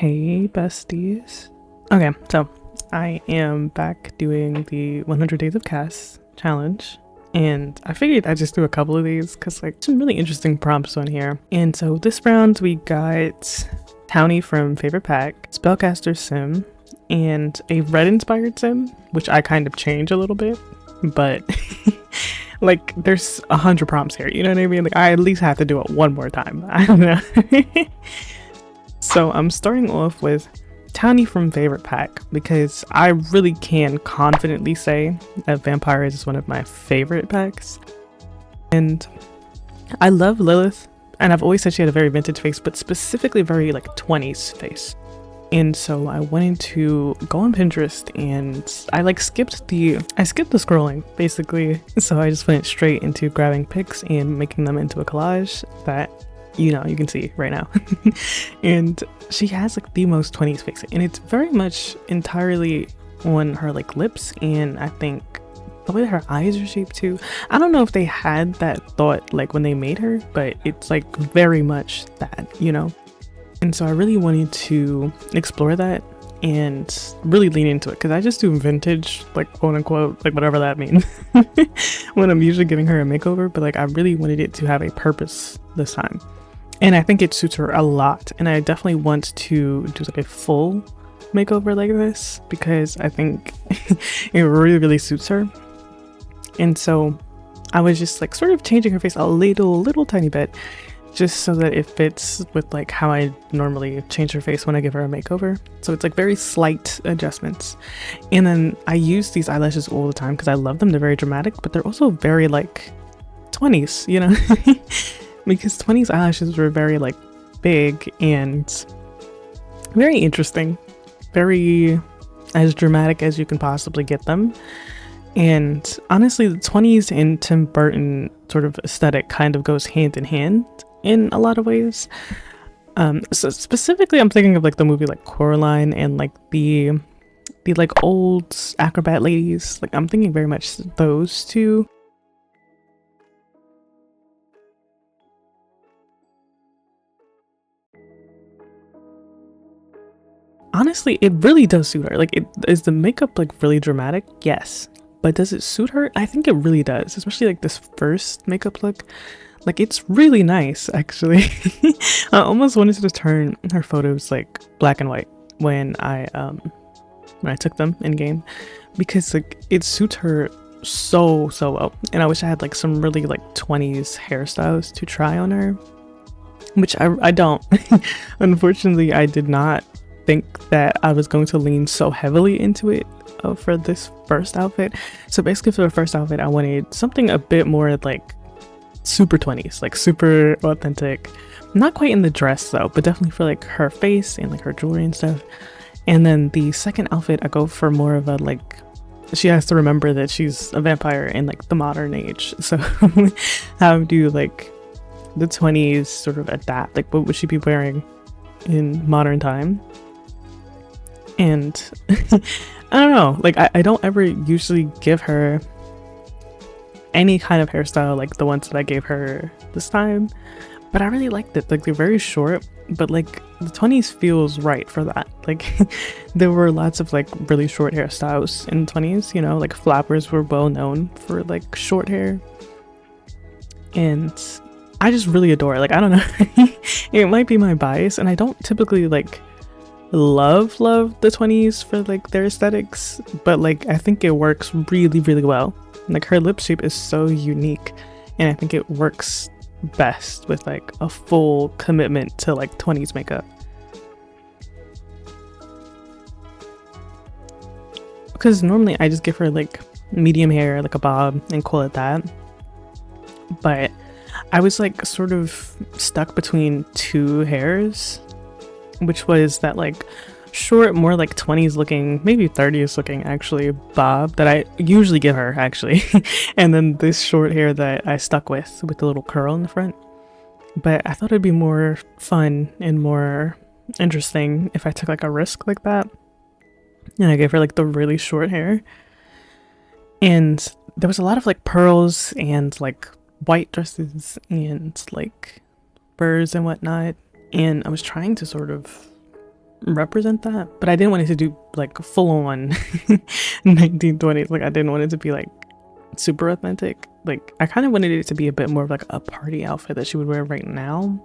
Hey besties. Okay, so I am back doing the 100 Days of CAS challenge, and I figured I'd just do a couple of these because like some really interesting prompts on here. And so this round we got Townie from Favorite Pack, Spellcaster Sim, and a red inspired sim, which I kind of change a little bit, but like there's 100 prompts here, you know what I mean? Like I at least have to do it one more time. I don't know. So I'm starting off with Townie from Favorite Pack because I really can confidently say that Vampire is one of my favorite packs. And I love Lilith, and I've always said she had a very vintage face, but specifically very like 20s face. And so I went to go on Pinterest and I skipped the scrolling basically. So I just went straight into grabbing pics and making them into a collage that you can see right now. And she has like the most 20s face, and it's very much entirely on her like lips, and I think the way that her eyes are shaped too. I don't know if they had that thought like when they made her, but it's like very much that, and so I really wanted to explore that and really lean into it because I just do vintage, like quote unquote, like whatever that means, when I'm usually giving her a makeover, but like I really wanted it to have a purpose this time. And I think it suits her a lot, and I definitely want to do like a full makeover like this because I think it really suits her. And so I was just like sort of changing her face a little tiny bit just so that it fits with like how I normally change her face when I give her a makeover. So it's like very slight adjustments. And then I use these eyelashes all the time because I love them. They're very dramatic, but they're also very like 20s, because 20s eyelashes were very like big and very interesting, very as dramatic as you can possibly get them. And honestly, the 20s and Tim Burton sort of aesthetic kind of goes hand in hand in a lot of ways. So specifically I'm thinking of like the movie like Coraline and like the like old acrobat ladies. Like I'm thinking very much those two. Honestly, it really does suit her. Like, is the makeup like really dramatic? Yes. But does it suit her? I think it really does, especially like this first makeup look. Like, it's really nice, actually. I almost wanted to turn her photos like black and white when I took them in game, because like it suits her so well. And I wish I had like some really like 20s hairstyles to try on her, which I don't. Unfortunately, I did not think that I was going to lean so heavily into it for this first outfit. So basically for the first outfit I wanted something a bit more like super 20s, like super authentic, not quite in the dress though, but definitely for like her face and like her jewelry and stuff. And then the second outfit I go for more of a like, she has to remember that she's a vampire in like the modern age, so how do like the 20s sort of adapt, like what would she be wearing in modern time? And I don't know, like I don't ever usually give her any kind of hairstyle like the ones that I gave her this time, but I really liked it. Like they're very short, but like the 20s feels right for that. Like there were lots of like really short hairstyles in the 20s, like flappers were well known for like short hair, and I just really adore it. Like I don't know, it might be my bias, and I don't typically like love the 20s for like their aesthetics, but like I think it works really well. Like her lip shape is so unique, and I think it works best with like a full commitment to like 20s makeup, because normally I just give her like medium hair, like a bob, and call it that. But I was like sort of stuck between two hairs, which was that like short, more like 20s looking, maybe 30s looking actually, bob that I usually give her actually, and then this short hair that I stuck with the little curl in the front. But I thought it'd be more fun and more interesting if I took like a risk like that, and I gave her like the really short hair. And there was a lot of like pearls and like white dresses and like furs and whatnot, and I was trying to sort of represent that, but I didn't want it to do like full on 1920s. Like I didn't want it to be like super authentic. Like I kind of wanted it to be a bit more of like a party outfit that she would wear right now,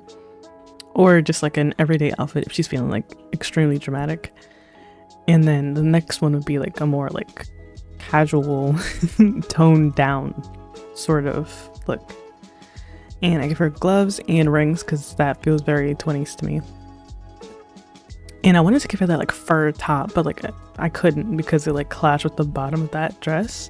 or just like an everyday outfit if she's feeling like extremely dramatic. And then the next one would be like a more like casual toned down sort of look. And I give her gloves and rings because that feels very 20s to me. And I wanted to give her that like fur top, but like I couldn't because it like clashed with the bottom of that dress.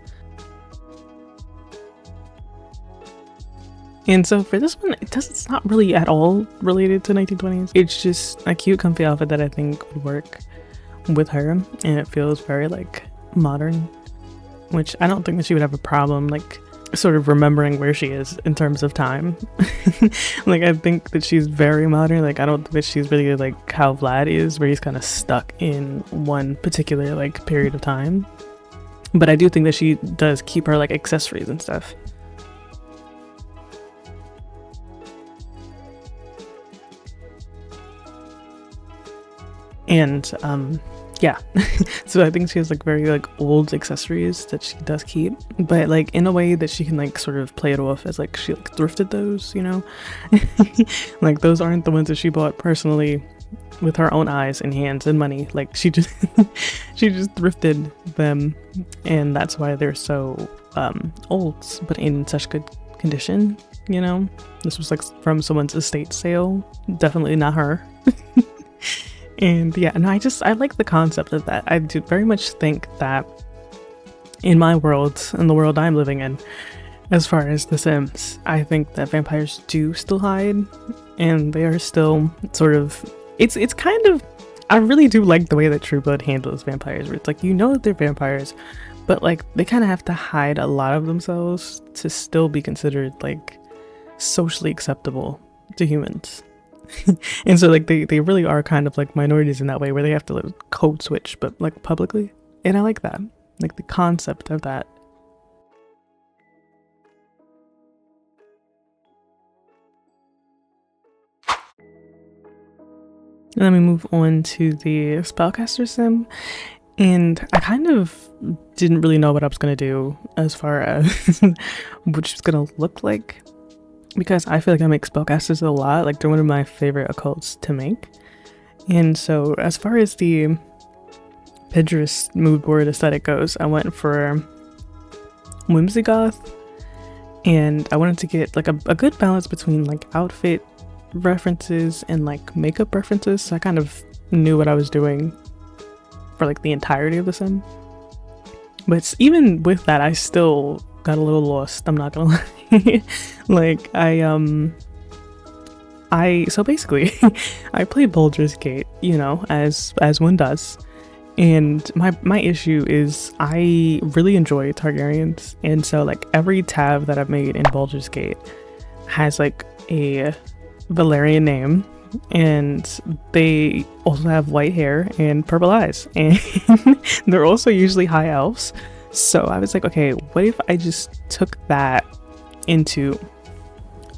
And so for this one, it's not really at all related to 1920s. It's just a cute, comfy outfit that I think would work with her, and it feels very like modern, which I don't think that she would have a problem like sort of remembering where she is in terms of time. Like I think that she's very modern. Like I don't think that she's really like how Vlad is, where he's kind of stuck in one particular like period of time. But I do think that she does keep her like accessories and stuff. And yeah, so I think she has like very like old accessories that she does keep, but like in a way that she can like sort of play it off as like she like thrifted those, you know. Like those aren't the ones that she bought personally with her own eyes and hands and money. Like she just she just thrifted them, and that's why they're so old but in such good condition, you know. This was like from someone's estate sale, definitely not her. And yeah, and I like the concept of that. I do very much think that in my world, in the world I'm living in, as far as The Sims, I think that vampires do still hide, and they are still sort of, it's kind of, I really do like the way that True Blood handles vampires, where it's like, you know that they're vampires, but like they kind of have to hide a lot of themselves to still be considered like socially acceptable to humans. And so like they really are kind of like minorities in that way, where they have to like code switch but like publicly, and I like that, like the concept of that. And then we move on to the spellcaster sim, and I kind of didn't really know what I was gonna do as far as what she's gonna look like, because I feel like I make spellcasters a lot. Like they're one of my favorite occults to make. And so as far as the Pinterest mood board aesthetic goes, I went for whimsy goth, and I wanted to get like a good balance between like outfit references and like makeup references. So I kind of knew what I was doing for like the entirety of the sim. But even with that, I still got a little lost, I'm not gonna lie. Like so basically I played Baldur's Gate, you know, as one does, and my issue is I really enjoy Targaryens, and so like every tab that I've made in Baldur's Gate has like a Valerian name, and they also have white hair and purple eyes, and they're also usually high elves. So I was like, okay, what if I just took that into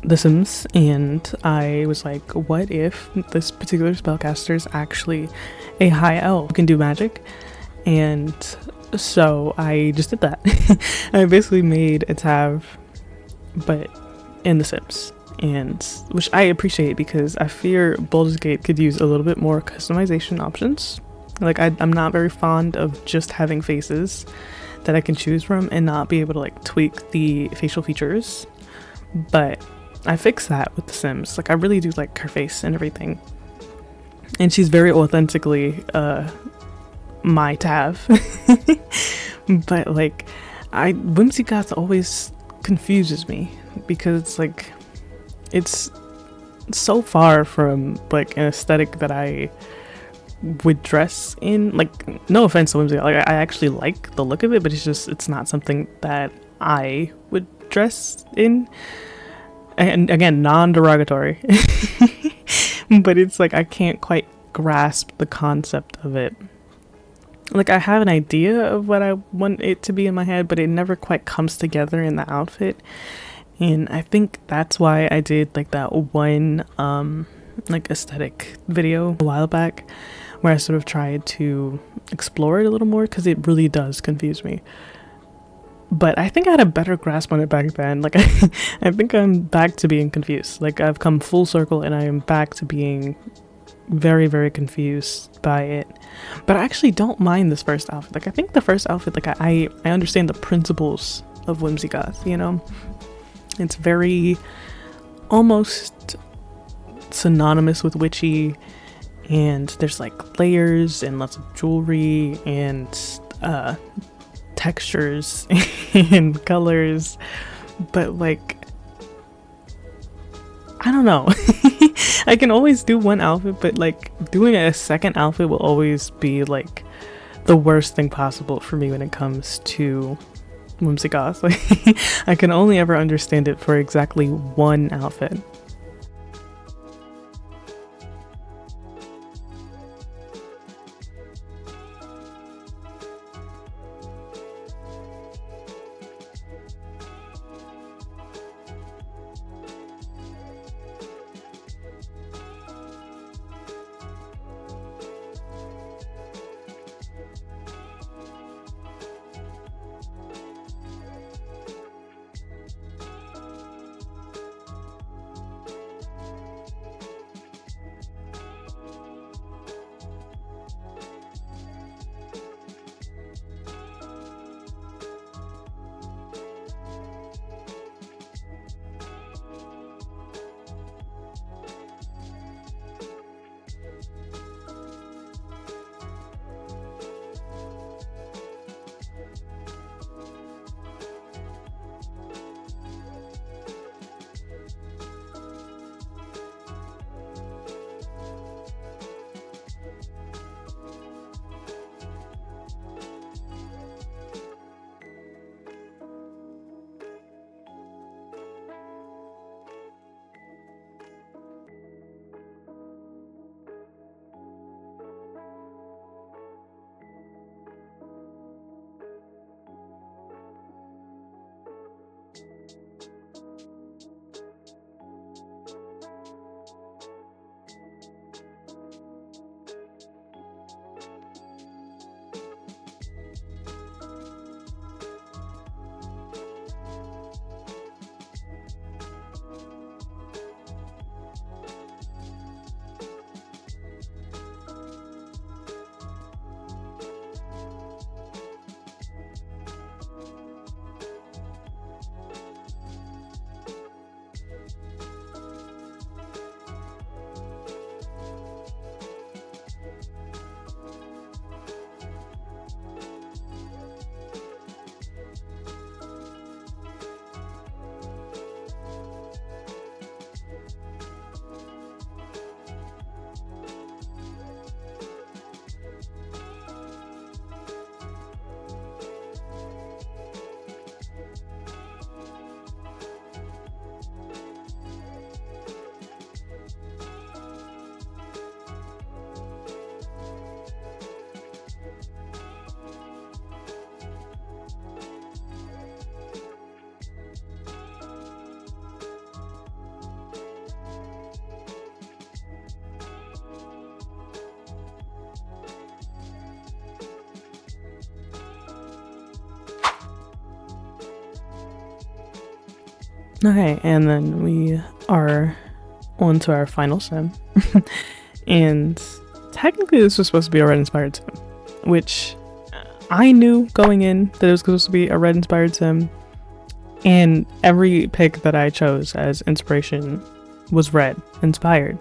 The Sims? And I was like, what if this particular spellcaster is actually a high elf who can do magic? And so I just did that. I basically made a tab, but in The Sims, and which I appreciate, because I fear Baldur's Gate could use a little bit more customization options. Like I'm not very fond of just having faces that I can choose from and not be able to like tweak the facial features, but I fixed that with The Sims. Like I really do like her face and everything, and she's very authentically my Tav. But like whimsy goth always confuses me, because it's like it's so far from like an aesthetic that I would dress in. Like no offense to whimsy, like I actually like the look of it, but it's not something that I would dress in. And again, non-derogatory. But it's like I can't quite grasp the concept of it. Like I have an idea of what I want it to be in my head, but it never quite comes together in the outfit. And I think that's why I did like that one like aesthetic video a while back, where I sort of tried to explore it a little more because it really does confuse me. But I think I had a better grasp on it back then. Like, I think I'm back to being confused. Like, I've come full circle and I am back to being very, very confused by it. But I actually don't mind this first outfit. Like, I think the first outfit, like, I understand the principles of Whimsy Goth, you know? It's very almost synonymous with witchy, and there's like layers and lots of jewelry and textures and colors, but like, I don't know. I can always do one outfit, but like doing a second outfit will always be like the worst thing possible for me when it comes to Whimsy Goth. Like, I can only ever understand it for exactly one outfit. Okay, and then we are on to our final sim. And technically this was supposed to be a red inspired sim, which I knew going in that it was supposed to be a red inspired sim, and every pick that I chose as inspiration was red inspired.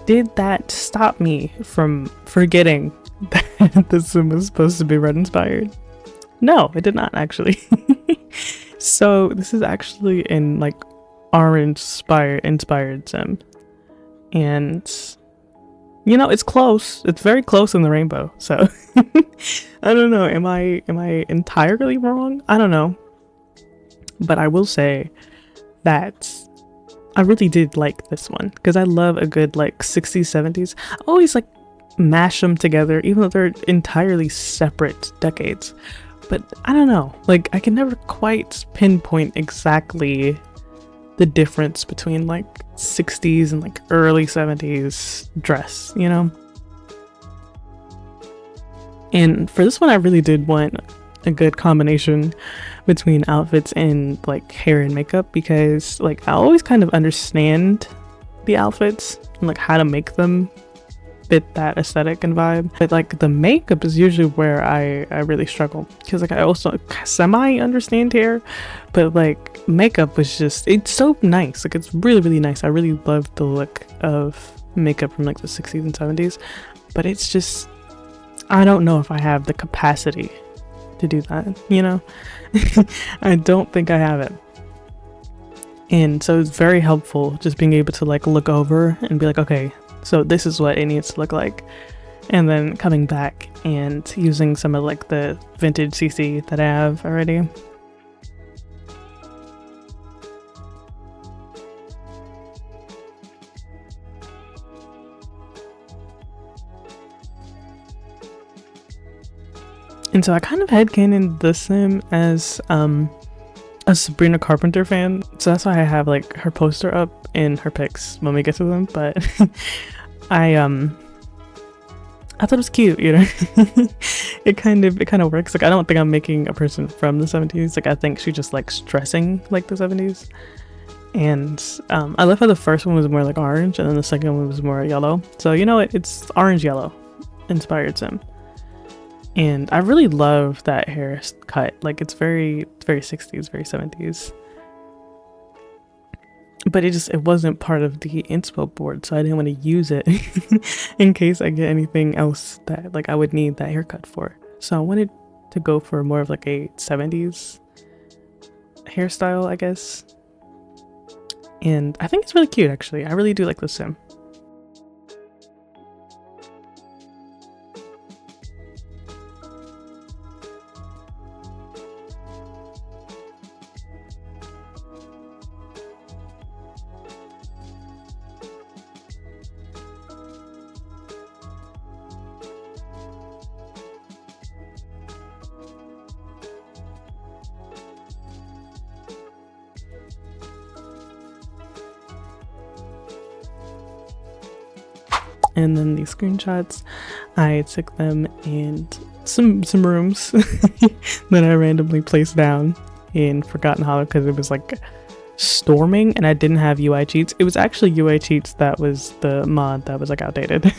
Did that stop me from forgetting that the sim was supposed to be red inspired? No, it did not actually. So this is actually in like orange inspired sim, and you know, it's close. It's very close in the rainbow. So I don't know. Am I entirely wrong? I don't know. But I will say that I really did like this one because I love a good like 60s, 70s. I always like mash them together, even though they're entirely separate decades. But I don't know, like I can never quite pinpoint exactly the difference between, between, like 60s and like early 70s dress, you know? And for this one, I really did want a good combination between outfits and like hair and makeup, because like I always kind of understand the outfits and like how to make them fit that aesthetic and vibe, but like the makeup is usually where I really struggle, because like I also semi understand hair, but like makeup was just, it's so nice, like it's really nice. I really love the look of makeup from like the 60s and 70s, but it's just, I don't know if I have the capacity to do that, you know. I don't think I have it. And so it's very helpful just being able to like look over and be like, okay, so this is what it needs to look like, and then coming back and using some of like the vintage CC that I have already. And so I kind of headcanon the sim as a Sabrina Carpenter fan, so that's why I have like her poster up in her pics when we get to them. But I thought it was cute, you know. it kind of works. Like I don't think I'm making a person from the 70s. Like I think she's just like stressing like the 70s. And I love how the first one was more like orange and then the second one was more yellow. So you know, it's orange yellow inspired sim. And I really love that hair cut. Like it's very 60s, very 70s. But it wasn't part of the inspo board, so I didn't want to use it in case I get anything else that like I would need that haircut for. So I wanted to go for more of like a 70s hairstyle, I guess. And I think it's really cute, actually. I really do like the sim. And then these screenshots, I took them in some rooms that I randomly placed down in Forgotten Hollow because it was like storming and I didn't have UI cheats. It was actually UI cheats that was the mod that was like outdated.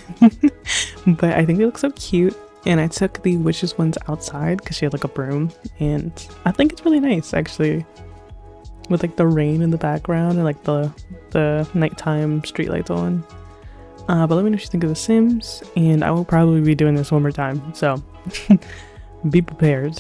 But I think they look so cute. And I took the witches ones outside because she had like a broom, and I think it's really nice actually, with like the rain in the background and like the nighttime streetlights on. But let me know what you think of The Sims, and I will probably be doing this one more time, so be prepared.